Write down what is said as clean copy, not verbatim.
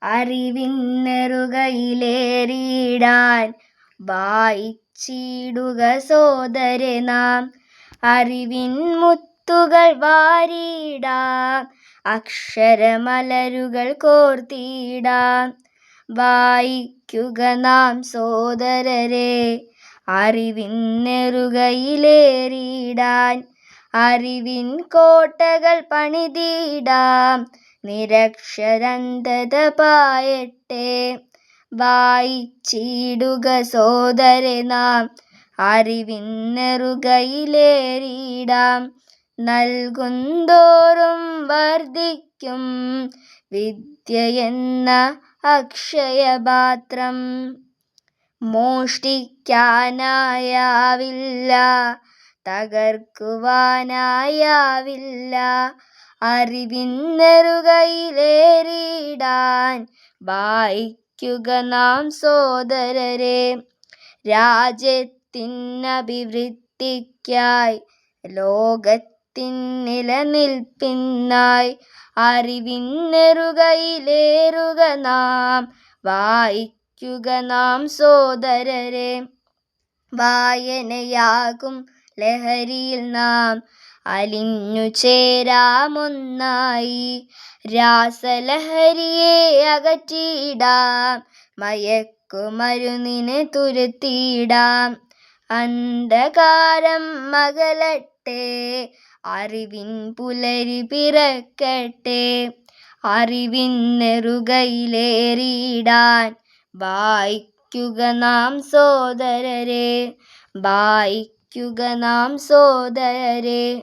അറിവിന്നെറുകയിലേറിയിടാൻ വായിച്ചിടുക സോദരെ നാം. അറിവിൻ മുത്തുകൾ വാരിയിടാം, അക്ഷരമലരുകൾ കോർത്തിടാം. വായിക്കുക നാം സോദരരെ, അറിവിന്നെറുകയിലേറിയിടാൻ. അറിവിൻ കോട്ടകൾ പണിതിടാം, നിരക്ഷരന്ധത പായട്ടെ. വായിച്ചിടുക സോദരെ നാം, അറിവിന്നെറുകയിലേറിയിടാം. നൽകുന്തോറും വർദ്ധിക്കും വിദ്യയെന്ന അക്ഷയപാത്രം. മോഷ്ടിക്കാനായാവില്ല, തകർക്കുവാനായാവില്ല. അറിവിന്നെറുകയിലേറിയിടാൻ വായിക്കുക നാം സോദരരെ. രാജ്യത്തിനഭിവൃദ്ധിക്കായി, ലോകത്തിൻ നിലനിൽപ്പിനായി, അറിവിന്നെറുകയിലേറുക നാം. വായിക്കുക നാം സോദരരെ. വായനയാകും ലഹരിയിൽ നാം അലിഞ്ഞു ചേരാമൊന്നായി. രാസലഹരിയെ അകറ്റിയിടാം, മയക്കുമരുന്നിനെ തുരത്തിയിടാം. അന്ധകാരം അകലട്ടെ, അറിവിൻ പുലരി പിറക്കട്ടെ. അറിവിന്നെറുകയിലേറിയിടാൻ വായിക്കുക നാം സോദരരെ. വായിക്കുക നാം സോദരരെ.